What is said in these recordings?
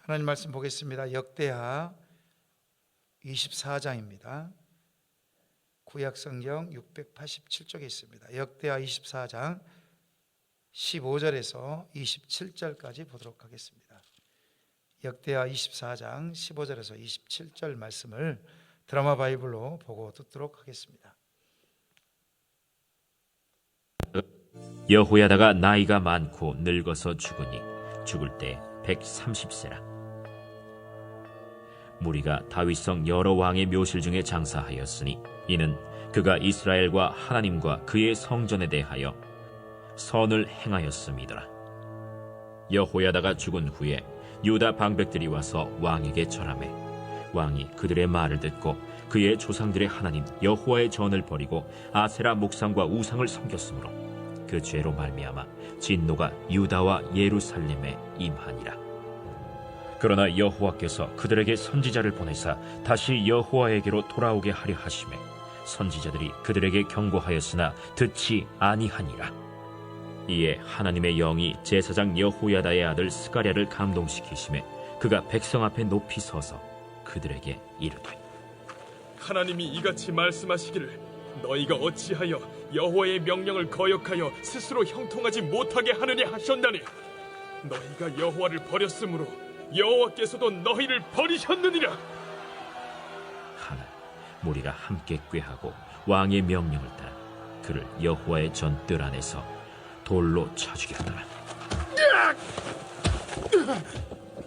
하나님 말씀 보겠습니다. 역대하 24장입니다. 구약성경 687쪽에 있습니다. 역대하 24장 15절에서 27절까지 보도록 하겠습니다. 역대하 24장 15절에서 27절 말씀을 드라마 바이블로 보고 듣도록 하겠습니다. 여호야다가 나이가 많고 늙어서 죽으니 죽을 때 130세라. 무리가 다윗성 여러 왕의 묘실 중에 장사하였으니 이는 그가 이스라엘과 하나님과 그의 성전에 대하여 선을 행하였음이더라. 여호야다가 죽은 후에 유다 방백들이 와서 왕에게 절하매 왕이 그들의 말을 듣고 그의 조상들의 하나님 여호와의 전을 버리고 아세라 목상과 우상을 섬겼으므로 그 죄로 말미암아 진노가 유다와 예루살렘에 임하니라. 그러나 여호와께서 그들에게 선지자를 보내사 다시 여호와에게로 돌아오게 하려 하시매 선지자들이 그들에게 경고하였으나 듣지 아니하니라. 이에 하나님의 영이 제사장 여호야다의 아들 스가랴를 감동시키시매 그가 백성 앞에 높이 서서 그들에게 이르되 하나님이 이같이 말씀하시기를 너희가 어찌하여 여호와의 명령을 거역하여 스스로 형통하지 못하게 하느냐 하셨나니 너희가 여호와를 버렸으므로 여호와께서도 너희를 버리셨느니라. 하나 무리가 함께 꾀하고 왕의 명령을 따라 그를 여호와의 전 뜰 안에서 돌로 쳐 죽였더라.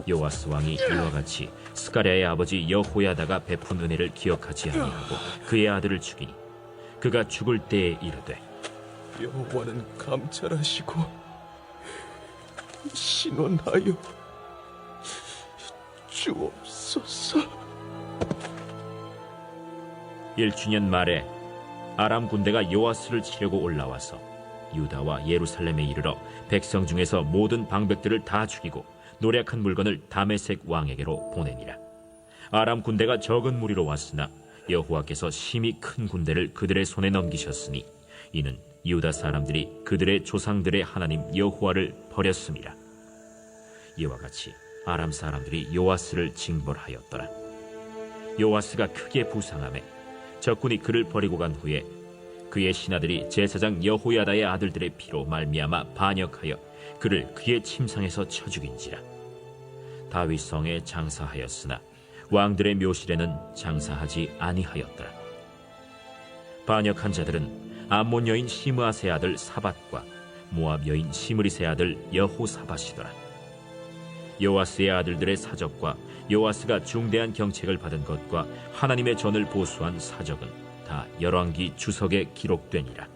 요아스 왕이 이와 같이 스가랴의 아버지 여호야다가 베푼 은혜를 기억하지 아니하고 그의 아들을 죽이니 그가 죽을 때에 이르되 여호와는 감찰하시고 신원하여 주옵소서. 1주년 말에 아람 군대가 요아스를 치려고 올라와서 유다와 예루살렘에 이르러 백성 중에서 모든 방백들을 다 죽이고 노략한 물건을 다메섹 왕에게로 보내니라. 아람 군대가 적은 무리로 왔으나 여호와께서 심히 큰 군대를 그들의 손에 넘기셨으니 이는 유다 사람들이 그들의 조상들의 하나님 여호와를 버렸음이라. 이와 같이 아람 사람들이 요아스를 징벌하였더라. 요아스가 크게 부상하매 적군이 그를 버리고 간 후에 그의 신하들이 제사장 여호야다의 아들들의 피로 말미암아 반역하여 그를 그의 침상에서 쳐 죽인지라. 다윗 성에 장사하였으나 왕들의 묘실에는 장사하지 아니하였더라. 반역한 자들은 암몬 여인 시므아세 아들 사밧과 모압 여인 시므리세 아들 여호사밧이더라. 요아스의 아들들의 사적과 요아스가 중대한 경책을 받은 것과 하나님의 전을 보수한 사적은 다 열왕기 주석에 기록되니라.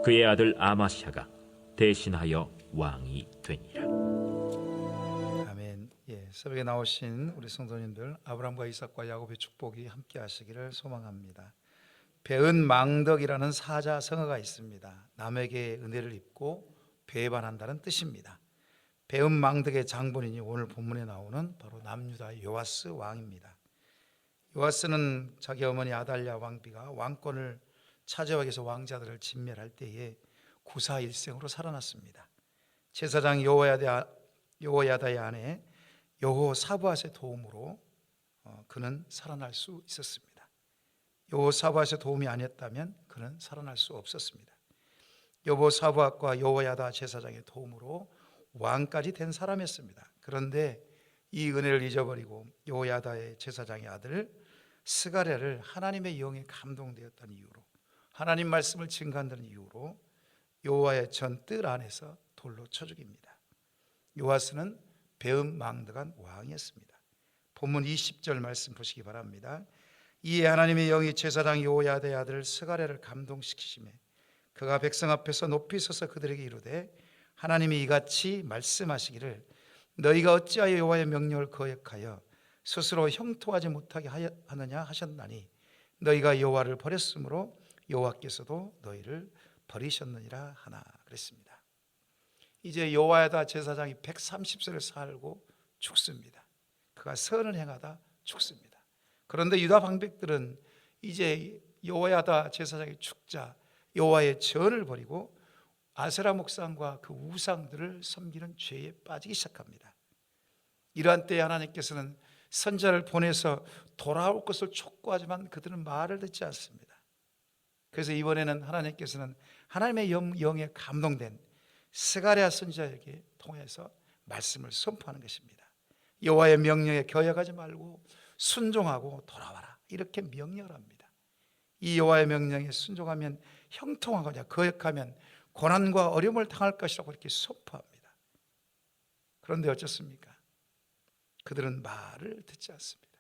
그의 아들 아마샤가 대신하여 왕이 되니라. 아멘. 새벽에 나오신 우리 성도님들 아브라함과 이삭과 야곱의 축복이 함께 하시기를 소망합니다. 배은망덕이라는 사자 성어가 있습니다. 남에게 은혜를 입고 배반한다는 뜻입니다. 배은망덕의 장본인이 오늘 본문에 나오는 바로 남유다의 요아스 왕입니다. 요아스는 자기 어머니 아달랴 왕비가 왕권을 차지하기 위해서 왕자들을 진멸할 때에 구사일생으로 살아났습니다. 제사장 여호야다의 아내 여호사밧의 도움으로 그는 살아날 수 있었습니다. 여호사밧의 도움이 아니었다면 그는 살아날 수 없었습니다. 여호사밧과 여호야다 제사장의 도움으로 왕까지 된 사람이었습니다. 그런데 이 은혜를 잊어버리고 여호야다의 제사장의 아들 스가랴를 하나님의 영에 감동되었다는 이유로 하나님 말씀을 증거한다는 이유로 여호와의 전 뜰 안에서 돌로 쳐 죽입니다. 요아스는 배은망덕한 왕이었습니다. 본문 20절 말씀 보시기 바랍니다. 이에 하나님의 영이 제사장 여호야다의 아들 스가랴를 감동시키시매 그가 백성 앞에서 높이 서서 그들에게 이르되 하나님이 이같이 말씀하시기를 너희가 어찌하여 여호와의 명령을 거역하여 스스로 형통하지 못하게 하느냐 하셨나니 너희가 여호와를 버렸으므로 여호와께서도 너희를 버리셨느니라 하나 그랬습니다. 이제 여호야다 제사장이 130세를 살고 죽습니다. 그가 선을 행하다 죽습니다. 그런데 유다 방백들은 이제 여호야다 제사장이 죽자 여호와의 전을 버리고 아세라 목상과 그 우상들을 섬기는 죄에 빠지기 시작합니다. 이러한 때에 하나님께서는 선지자를 보내서 돌아올 것을 촉구하지만 그들은 말을 듣지 않습니다. 그래서 이번에는 하나님께서는 하나님의 영에 감동된 스가랴 선지자에게 통해서 말씀을 선포하는 것입니다. 여호와의 명령에 거역하지 말고 순종하고 돌아와라, 이렇게 명령을 합니다. 이 여호와의 명령에 순종하면 형통하거나 거역하면 고난과 어려움을 당할 것이라고 이렇게 선포합니다. 그런데 어쩌습니까? 그들은 말을 듣지 않습니다.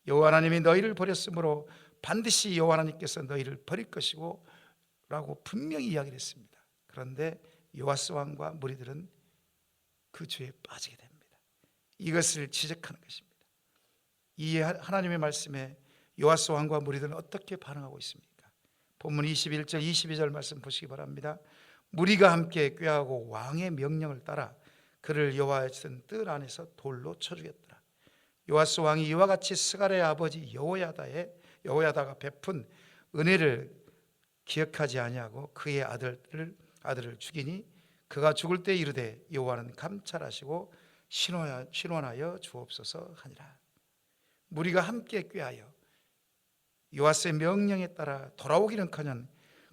여호와 하나님이 너희를 버렸으므로 반드시 여호와 하나님께서 너희를 버릴 것이고 라고 분명히 이야기를 했습니다. 그런데 요아스 왕과 무리들은 그 죄에 빠지게 됩니다. 이것을 지적하는 것입니다. 이 하나님의 말씀에 요아스 왕과 무리들은 어떻게 반응하고 있습니까? 본문 21절 22절 말씀 보시기 바랍니다. 무리가 함께 꾀하고 왕의 명령을 따라 그를 여호와의 뜰 안에서 돌로 쳐주겠더라. 요아스 왕이 이와 같이 스가랴의 아버지 여호야다가 베푼 은혜를 기억하지 아니하고 그의 아들을 죽이니 그가 죽을 때 이르되 여호와는 감찰하시고 신원하여 주옵소서 하니라. 무리가 함께 꾀하여 요아스의 명령에 따라 돌아오기는커녕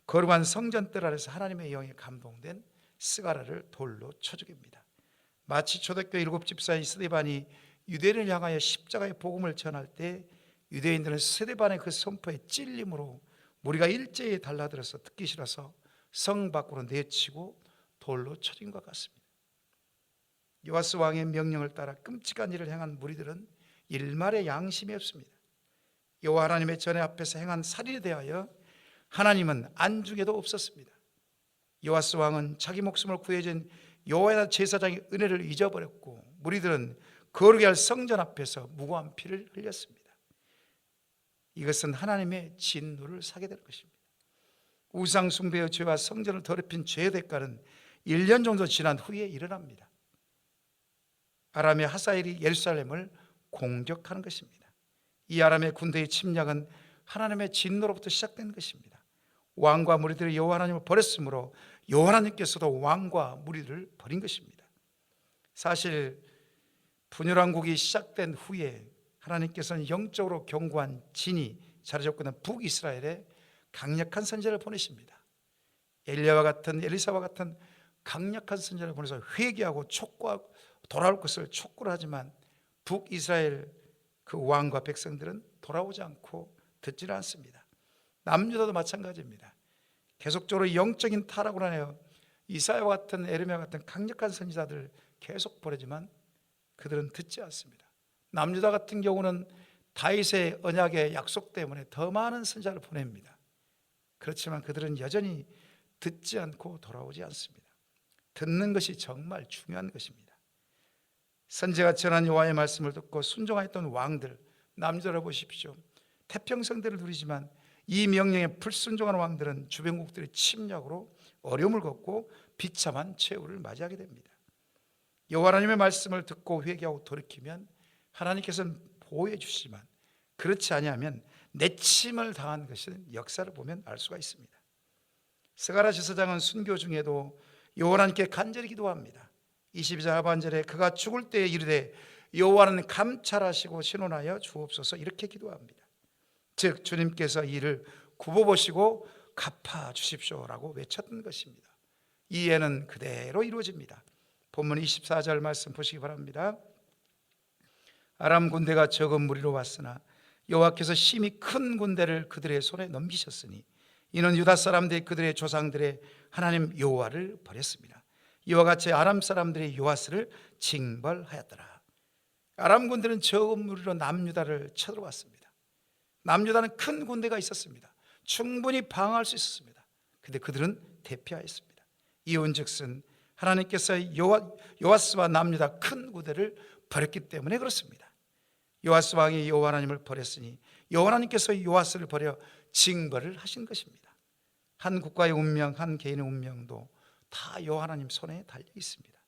거룩한 성전 뜰 아래서 하나님의 영에 감동된 스가랴를 돌로 쳐 죽입니다. 마치 초대교회 7집사인 스데반이 유대인을 향하여 십자가의 복음을 전할 때 유대인들은 스데반의 그 선포에 찔림으로 무리가 일제히 달라들어서 듣기 싫어서 성 밖으로 내치고 돌로 쳐진 것 같습니다. 요아스 왕의 명령을 따라 끔찍한 일을 행한 무리들은 일말의 양심이 없습니다. 여호와 하나님의 전에 앞에서 행한 살인에 대하여 하나님은 안중에도 없었습니다. 요아스 왕은 자기 목숨을 구해준 여호와 제사장의 은혜를 잊어버렸고 무리들은 거룩히 할 성전 앞에서 무고한 피를 흘렸습니다. 이것은 하나님의 진노를 사게 될 것입니다. 우상 숭배의 죄와 성전을 더럽힌 죄의 대가는 1년 정도 지난 후에 일어납니다. 아람의 하사엘이 예루살렘을 공격하는 것입니다. 이 아람의 군대의 침략은 하나님의 진노로부터 시작된 것입니다. 왕과 무리들이 여호와 하나님을 버렸으므로 여호와 하나님께서도 왕과 무리를 버린 것입니다. 사실 분열왕국이 시작된 후에 하나님께서는 영적으로 견고한 진이 자리 잡고 있는 북이스라엘에 강력한 선지자를 보내십니다. 엘리야와 같은 엘리사와 같은 강력한 선지자를 보내서 회개하고 촉구하고 돌아올 것을 촉구를 하지만 북이스라엘 그 왕과 백성들은 돌아오지 않고 듣지를 않습니다. 남유다도 마찬가지입니다. 계속적으로 영적인 타락을 하여 이사야와 같은 에르미야 같은 강력한 선지자들 계속 보내지만 그들은 듣지 않습니다. 남유다 같은 경우는 다윗의 언약의 약속 때문에 더 많은 선지자를 보냅니다. 그렇지만 그들은 여전히 듣지 않고 돌아오지 않습니다. 듣는 것이 정말 중요한 것입니다. 선지자가 전한 여호와의 말씀을 듣고 순종하였던 왕들, 남유다를 보십시오. 태평성대를 누리지만 이 명령에 불순종하는 왕들은 주변국들의 침략으로 어려움을 겪고 비참한 최후를 맞이하게 됩니다. 여호와 하나님의 말씀을 듣고 회개하고 돌이키면 하나님께서는 보호해 주시지만 그렇지 아니하면 내침을 당한 것은 역사를 보면 알 수가 있습니다. 스가랴 제사장은 순교 중에도 여호와 하나님께 간절히 기도합니다. 22절 하반절에 그가 죽을 때에 이르되 여호와는 감찰하시고 신원하여 주옵소서 이렇게 기도합니다. 즉 주님께서 이를 굽어보시고 갚아 주십시오라고 외쳤던 것입니다. 이 예는 그대로 이루어집니다. 본문 24절 말씀 보시기 바랍니다. 아람 군대가 적은 무리로 왔으나 여호와께서 심히 큰 군대를 그들의 손에 넘기셨으니 이는 유다 사람들이 그들의 조상들의 하나님 여호와를 버렸습니다. 이와 같이 아람 사람들이 요아스를 징벌하였더라. 아람 군대는 적은 무리로 남유다를 쳐들어왔습니다. 남유다는 큰 군대가 있었습니다. 충분히 방어할 수 있었습니다. 그런데 그들은 대피하였습니다. 이온즉슨 하나님께서 요아스와 남유다 큰 군대를 버렸기 때문에 그렇습니다. 요아스 왕이 여호와 하나님을 버렸으니 여호와 하나님께서 요아스를 버려 징벌을 하신 것입니다. 한 국가의 운명, 한 개인의 운명도 다 여호와 하나님 손에 달려 있습니다.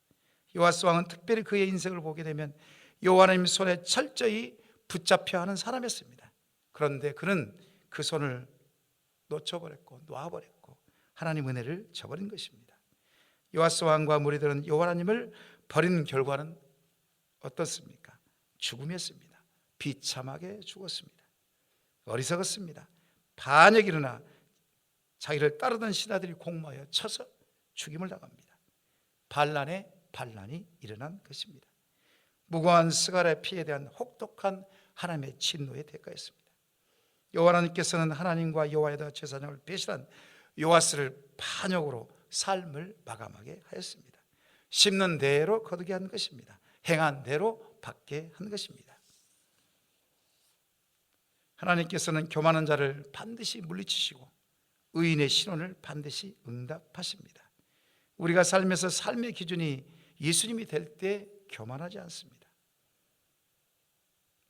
요아스 왕은 특별히 그의 인생을 보게 되면 여호와 하나님 손에 철저히 붙잡혀 하는 사람이었습니다. 그런데 그는 그 손을 놓쳐버렸고 놓아버렸고 하나님 은혜를 저버린 것입니다. 요아스 왕과 무리들은 여호와 하나님을 버린 결과는 어떻습니까? 죽음이었습니다. 비참하게 죽었습니다. 어리석었습니다. 반역이 일어나 자기를 따르던 신하들이 공모하여 쳐서 죽임을 당합니다. 반란에 반란이 일어난 것입니다. 무고한 스가랴의 피에 대한 혹독한 하나님의 진노의 대가였습니다. 여호와 하나님께서는 하나님과 여호와의 제사장을 배신한 요아스를 반역으로 삶을 마감하게 하였습니다. 심는 대로 거두게 한 것입니다. 행한 대로 받게 한 것입니다. 하나님께서는 교만한 자를 반드시 물리치시고 의인의 신원을 반드시 응답하십니다. 우리가 삶에서 삶의 기준이 예수님이 될 때 교만하지 않습니다.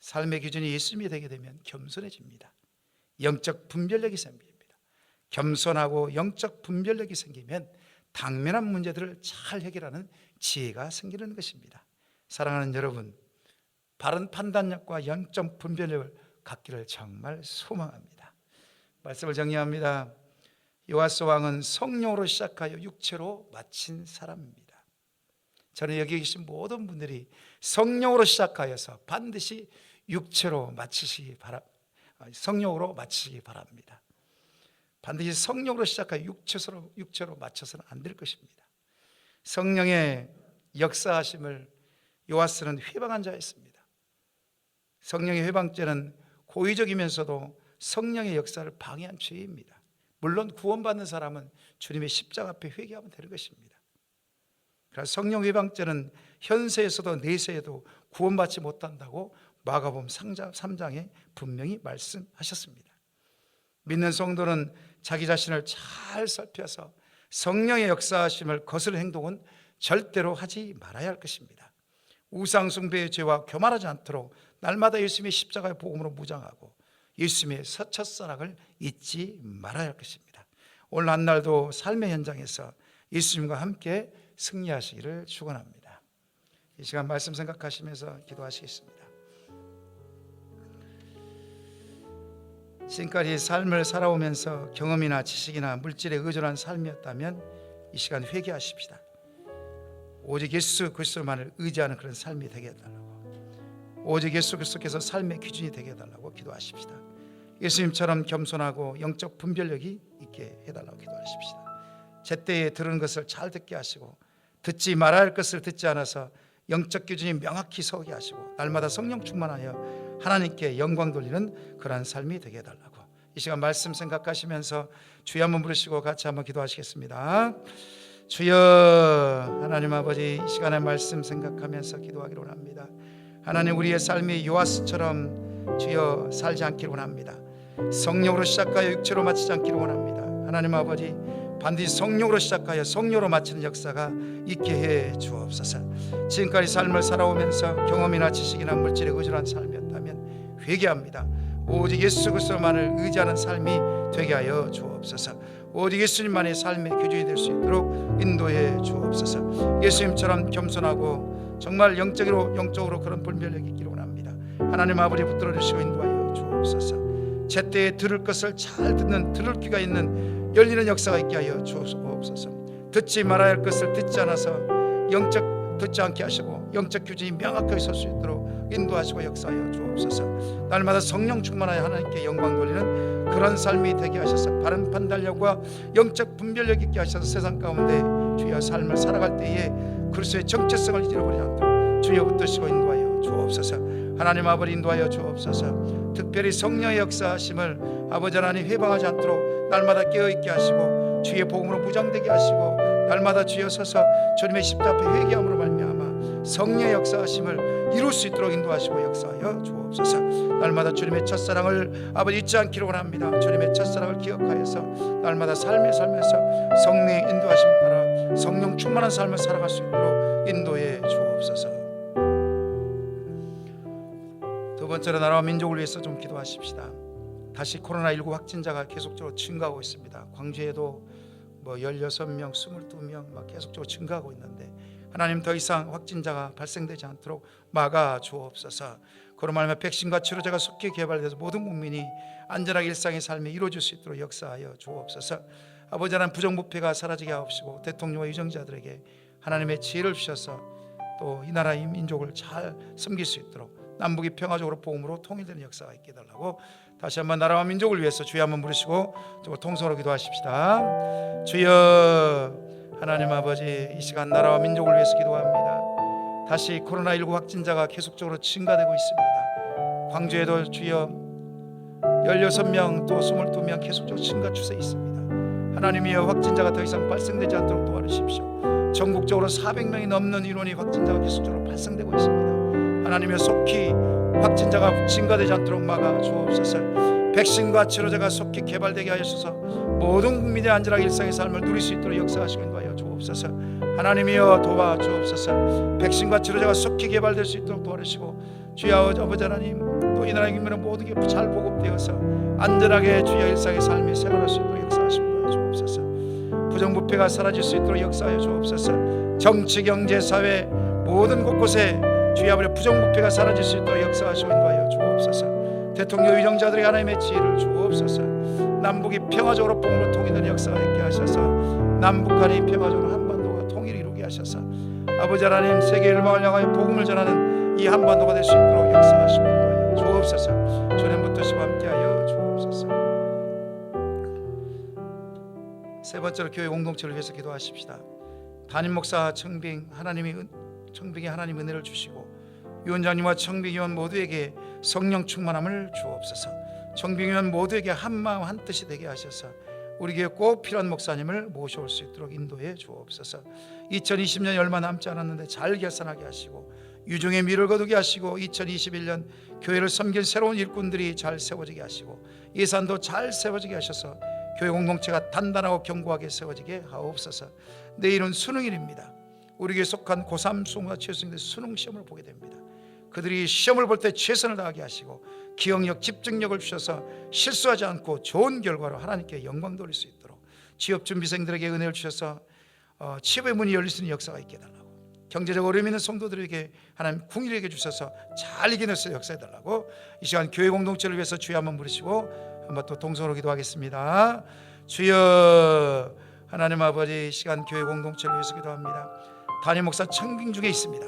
삶의 기준이 예수님이 되게 되면 겸손해집니다. 영적 분별력이 생깁니다. 겸손하고 영적 분별력이 생기면 당면한 문제들을 잘 해결하는 지혜가 생기는 것입니다. 사랑하는 여러분, 바른 판단력과 영적 분별력을 갖기를 정말 소망합니다. 말씀을 정리합니다. 요아스 왕은 성령으로 시작하여 육체로 마친 사람입니다. 저는 여기 계신 모든 분들이 성령으로 시작하여서 반드시 육체로 마치시기 성령으로 마치시기 바랍니다. 반드시 성령으로 시작하여 육체로 맞춰서는 안 될 것입니다. 성령의 역사하심을 요아스는 회방한 자였습니다. 성령의 회방죄는 고의적이면서도 성령의 역사를 방해한 죄입니다. 물론 구원받는 사람은 주님의 십자가 앞에 회개하면 되는 것입니다. 그래서 성령 회방죄는 현세에서도 내세에도 구원받지 못한다고 마가복음 3장에 분명히 말씀하셨습니다. 믿는 성도는 자기 자신을 잘 살펴서 성령의 역사하심을 거스르는 행동은 절대로 하지 말아야 할 것입니다. 우상 숭배의 죄와 교만하지 않도록 날마다 예수님의 십자가의 복음으로 무장하고 예수님의 첫사랑을 잊지 말아야 할 것입니다. 오늘 한날도 삶의 현장에서 예수님과 함께 승리하시기를 축원합니다. 이 시간 말씀 생각하시면서 기도하시겠습니다. 지금까지 삶을 살아오면서 경험이나 지식이나 물질에 의존한 삶이었다면 이 시간 회개하십시다. 오직 예수 그리스도만을 의지하는 그런 삶이 되게 해달라고, 오직 예수 그리스도께서 삶의 기준이 되게 해달라고 기도하십시다. 예수님처럼 겸손하고 영적 분별력이 있게 해달라고 기도하십시다. 제때에 들은 것을 잘 듣게 하시고 듣지 말아야 할 것을 듣지 않아서 영적 기준이 명확히 서게 하시고 날마다 성령 충만하여 하나님께 영광 돌리는 그러한 삶이 되게 해달라고, 이 시간 말씀 생각하시면서 주여 한번 부르시고 같이 한번 기도하시겠습니다. 주여, 하나님 아버지, 이 시간에 말씀 생각하면서 기도하기를 원합니다. 하나님, 우리의 삶이 요아스처럼 주여 살지 않기를 원합니다. 성령으로 시작하여 육체로 마치지 않기를 원합니다. 하나님 아버지, 반드시 성령으로 시작하여 성령으로 마치는 역사가 있게 해 주옵소서. 지금까지 삶을 살아오면서 경험이나 지식이나 물질에 의존한 삶이었다면 회개합니다. 오직 예수 그리스도만을 의지하는 삶이 되게 하여 주옵소서. 오직 예수님만의 삶의 기준이 될 수 있도록 인도해 주옵소서. 예수님처럼 겸손하고 정말 영적으로 그런 분별력이 있기를 원합니다. 하나님 아버지, 붙들어 주시고 인도하여 주옵소서. 제때에 들을 것을 잘 듣는 들을 귀가 있는 열리는 역사가 있게 하여 주옵소서. 듣지 말아야 할 것을 듣지 않아서 듣지 않게 하시고 영적 규준이 명확하게 설 수 있도록 인도하시고 역사하여 주옵소서. 날마다 성령 충만하여 하나님께 영광 돌리는 그런 삶이 되게 하셔서 바른 판단력과 영적 분별력 있게 하셔서 세상 가운데 주여 삶을 살아갈 때에 그리스도의 정체성을 잃어버리지 않도록 주여 붙드시고 인도하여 주옵소서. 하나님 아버지, 인도하여 주옵소서. 특별히 성령의 역사하심을 아버지 하나님 회방하지 않도록 날마다 깨어있게 하시고 주의 복음으로 무장되게 하시고 날마다 주여 서서 주님의 십자가 앞에 회개함으로 말미암아 성령의 역사하심을 이룰 수 있도록 인도하시고 역사하여 주옵소서. 날마다 주님의 첫사랑을 아버지 잊지 않기를 원합니다. 주님의 첫사랑을 기억하여서 날마다 삶의 삶에서 성령의 인도하심 따라 성령 충만한 삶을 살아갈 수 있도록 인도해 주옵소서. 두 번째로 나라와 민족을 위해서 좀 기도하십시다. 다시 코로나19 확진자가 계속적으로 증가하고 있습니다. 광주에도 16명, 22명 막 계속적으로 증가하고 있는데 하나님, 더 이상 확진자가 발생되지 않도록 막아 주옵소서. 그로 말하며 백신과 치료제가 속히 개발돼서 모든 국민이 안전하게 일상의 삶이 이루어질 수 있도록 역사하여 주옵소서. 아버지 하나님, 부정부패가 사라지게 하옵시고 대통령과 유정자들에게 하나님의 지혜를 주셔서 또 이 나라 이 민족을 잘 섬길 수 있도록 남북이 평화적으로 복음으로 통일되는 역사가 있게 해달라고 다시 한번 나라와 민족을 위해서 주여 한번 부르시고 통성으로 기도하십시다. 주여 하나님 아버지, 이 시간 나라와 민족을 위해서 기도합니다. 다시 코로나19 확진자가 계속적으로 증가되고 있습니다. 광주에도 주여 16명 또 22명 계속적으로 증가 추세에 있습니다. 하나님이여, 확진자가 더 이상 발생되지 않도록 도와주십시오. 전국적으로 400명이 넘는 인원이 확진자가 계속적으로 발생되고 있습니다. 하나님이여, 속히 확진자가 증가되지 않도록 막아 주옵소서. 백신과 치료제가 속히 개발되게 하셔서 모든 국민의 안전하게 일상의 삶을 누릴 수 있도록 역사하시고 인도하여 주옵소서. 하나님이여, 도와주옵소서. 백신과 치료제가 속히 개발될 수 있도록 도와주시고, 주여 아버지 하나님, 또 이 나라의 국민은 모든 게 잘 보급되어서 안전하게 주여 일상의 삶이 생활할 수 있도록 역사하시고 인도하여 주옵소서. 부정부패가 사라질 수 있도록 역사하여 주옵소서. 정치, 경제, 사회 모든 곳곳에 주여 아버지 부정부패가 사라질 수 있도록 역사하시고 인도하여 주옵소서. 대통령 위정자들에게 하나님의 지혜를 주옵소서. 남북이 평화적으로 복음으로 통일되는 역사가 있게 하셔서 남북한이 평화적으로 한반도가 통일을 이루게 하셔서 아버지 하나님, 세계 열방을 향하여 복음을 전하는 이 한반도가 될 수 있도록 역사하시고 인도하여 주옵소서. 주님부터 시고 함께하여 주옵소서. 세 번째로 교회 공동체를 위해서 기도하십시다. 담임 목사 청빙, 청빙에 하나님 은혜를 주시고 위원장님과 청빙위원 모두에게 성령 충만함을 주옵소서. 청빙위원 모두에게 한마음 한뜻이 되게 하셔서 우리 교회 꼭 필요한 목사님을 모셔올 수 있도록 인도해 주옵소서. 2020년이 얼마 남지 않았는데 잘 결산하게 하시고 유종의 미를 거두게 하시고 2021년 교회를 섬길 새로운 일꾼들이 잘 세워지게 하시고 예산도 잘 세워지게 하셔서 교회 공동체가 단단하고 견고하게 세워지게 하옵소서. 내일은 수능일입니다. 우리 교회에 속한 고3 수험과 최수생들 수능 시험을 보게 됩니다. 그들이 시험을 볼 때 최선을 다하게 하시고 기억력, 집중력을 주셔서 실수하지 않고 좋은 결과로 하나님께 영광 돌릴 수 있도록, 취업준비생들에게 은혜를 주셔서 취업의 문이 열릴 수 있는 역사가 있게 해달라고, 경제적 어려움 있는 성도들에게 하나님 궁일에게 주셔서 잘 이겨낼 수 있는 역사해달라고, 이 시간 교회 공동체를 위해서 주여 한번 부르시고 한번 또 동성으로 기도하겠습니다. 주여 하나님 아버지, 이 시간 교회 공동체를 위해서 기도합니다. 담임 목사 청빙 중에 있습니다.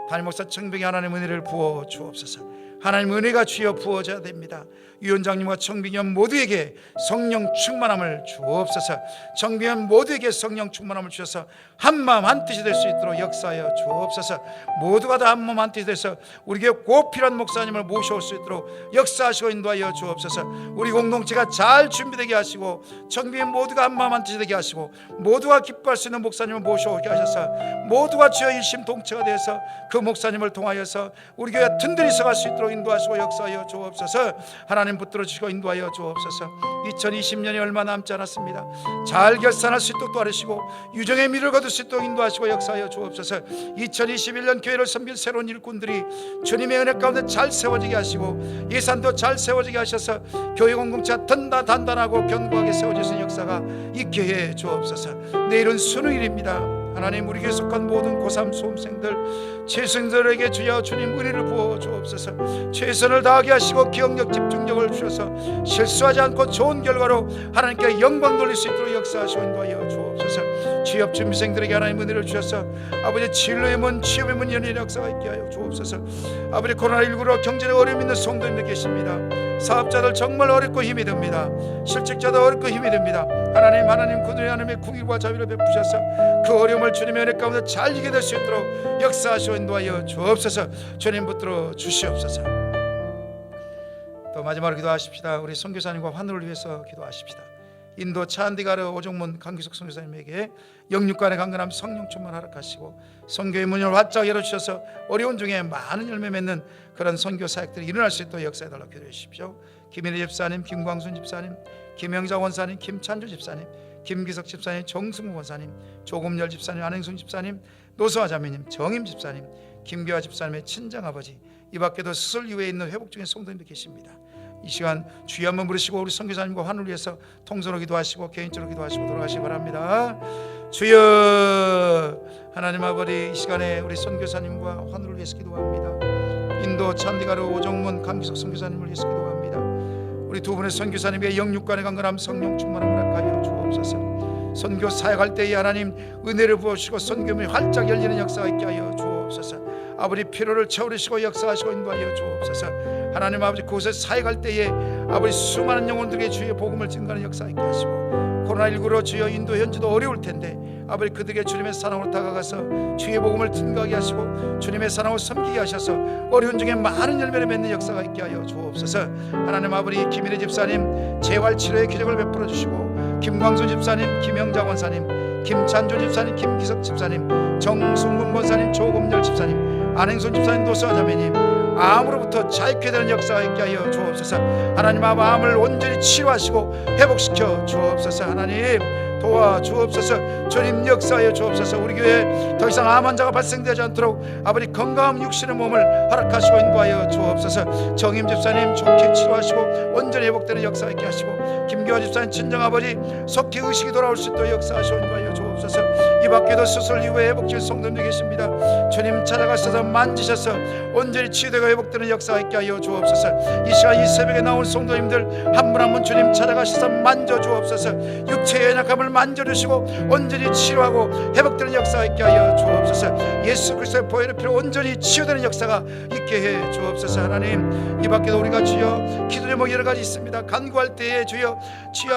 담임 목사 청빙에 하나님 은혜를 부어 주옵소서. 하나님 은혜가 주여 부어져야 됩니다. 위원장님과 청빙위원 모두에게 성령 충만함을 주옵소서. 청빙위원 모두에게 성령 충만함을 주셔서 한마음 한뜻이 될 수 있도록 역사하여 주옵소서. 모두가 다 한마음 한뜻이 돼서 우리에게 꼭 필요한 목사님을 모셔올 수 있도록 역사하시고 인도하여 주옵소서. 우리 공동체가 잘 준비되게 하시고 청빙위원 모두가 한마음 한뜻이 되게 하시고 모두가 기뻐할 수 있는 목사님을 모셔오게 하셔서 모두가 주여 일심동체가 되어서 그 목사님을 통하여서 우리 교회가 든든히 서갈 수 있도록 인도하시고 역사하여 주옵소서. 하나님 붙들어 주시고 인도하여 주옵소서. 2020년이 얼마 남지 않았습니다. 잘 결산할 수 있도록 도와주시고 유정의 미를 거둘 수 있도록 인도하시고 역사하여 주옵소서. 2021년 교회를 섬길 새로운 일꾼들이 주님의 은혜 가운데 잘 세워지게 하시고 예산도 잘 세워지게 하셔서 교회 공동체가 단단하고 견고하게 세워질 수 있는 역사가 있게 해 주옵소서. 내일은 수능일입니다. 하나님, 우리 교회에 속한 모든 고3 수험생들, 재수생들에게 주여 주님 은혜를 부어 주옵소서. 최선을 다하게 하시고 기억력, 집중력을 주셔서 실수하지 않고 좋은 결과로 하나님께 영광 돌릴 수 있도록 역사하시고 인도하여 주옵소서. 취업 준비생들에게 하나님 은혜를 주셔서 아버지 진로의 문, 취업의 문 열리는 역사가 있게 하여 주옵소서. 아버지, 코로나19로 경제적 어려움 있는 성도님들 계십니다. 사업자들 정말 어렵고 힘이 듭니다. 실직자도 어렵고 힘이 듭니다. 하나님 그들의 하나님의 궁일과 자비를 베푸셔서 그 어려움을 주님의 은혜 가운데 잘 이겨낼 수 있도록 역사하시고 인도하여 주옵소서. 주님 붙들어 주시옵소서. 또 마지막으로 기도하십시다. 우리 선교사님과 환우를 위해서 기도하십시다. 인도 차안디가르 오종문 강기숙 선교사님에게 영육간의 강건함 성령 충만 허락하시고 선교의 문을 활짝 열어주셔서 어려운 중에 많은 열매 맺는 그런 선교 사역들이 일어날 수 있도록 역사해달라고 기도해 주십시오. 김인희 집사님, 김광순 집사님, 김영자 원사님, 김찬주 집사님, 김기석 집사님, 정승우 원사님, 조금열 집사님, 안행순 집사님, 노수아 자매님, 정임 집사님, 김기화 집사님의 친정아버지, 이 밖에도 수술 이후에 있는 회복 중인 성도님들 계십니다. 이 시간 주여 한번 부르시고 우리 선교사님과 환우를 위해서 통성으로 기도하시고 개인적으로 기도하시고 돌아가시기 바랍니다. 주여 하나님 아버지, 이 시간에 우리 선교사님과 환우를 위해서 기도합니다. 인도 찬디가르 오정문 강기석 선교사님을 위해서 기도합니다. 우리 두 분의 선교사님의 영육간의 강건함 성령 충만함을 허락하여 주옵소서. 선교 사역할 때에 하나님 은혜를 부어주시고 선교문이 활짝 열리는 역사가 있게 하여 주옵소서. 주옵소서. 아버지 피로를 채우시고 역사하시고 인도하여 주옵소서. 하나님 아버지 그곳에 사역할 때에 아버지 수많은 영혼들에게 주의 복음을 증거하는 역사 있게 하시고 코로나19로 주여 인도 현지도 어려울 텐데 아버지 그들에게 주님의 사랑으로 다가가서 주의 복음을 증거하게 하시고 주님의 사랑으로 섬기게 하셔서 어려운 중에 많은 열매를 맺는 역사가 있게 하여 주옵소서. 하나님 아버지 김일혜 집사님 재활치료의 기적을 베풀어 주시고 김광수 집사님, 김영자 원사님, 김찬조 집사님, 김기석 집사님, 정승문 권사님, 조금열 집사님, 안행손 집사님, 노수아 자매님 암으로부터 자유케 되는 역사가 있게 하여 주옵소서. 하나님 암을 온전히 치료하시고 회복시켜 주옵소서. 하나님 도와주옵소서. 주님 역사하여 주옵소서. 우리 교회에 더 이상 암 환자가 발생되지 않도록 아버지 건강한 육신의 몸을 허락하시고 인도하여 주옵소서. 정임 집사님 좋게 치료하시고 온전히 회복되는 역사 있게 하시고 김교환 집사님 친정아버지 속히 의식이 돌아올 수 있도록 역사하시고 인도하여 주옵소서. 이 밖에도 수술 이후에 회복될 성도님들 계십니다. 주님 찾아가셔서 만지셔서 온전히 치유되고 회복되는 역사가 있게 하여 주옵소서. 이 시간 이 새벽에 나온 성도님들 한 분 한 분 주님 찾아가셔서 만져 주옵소서. 육체의 연약함을 만져주시고 온전히 치료하고 회복되는 역사가 있게 하여 주옵소서. 예수 그리스도의 보혈의 피로 온전히 치유되는 역사가 있게 해 주옵소서. 하나님 이 밖에도 우리가 주여 기도 제목 여러 가지 있습니다. 간구할 때에 주여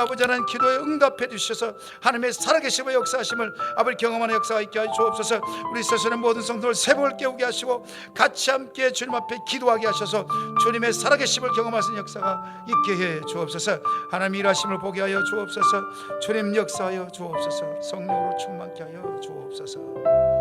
아버지 하나님 기도에 응답해 주셔서 하나님의 살아계심의 역사하심을 아버지 경험하는 역사가 있게 하여 주옵소서. 우리 세상의 모든 성도를 새벽을 깨우게 하시고 같이 함께 주님 앞에 기도하게 하셔서 주님의 살아계심을 경험하시는 역사가 있게 해 주옵소서. 하나님 일하심을 보게 하여 주옵소서. 주님 역사하여 주옵소서. 성령으로 충만케 하여 주옵소서.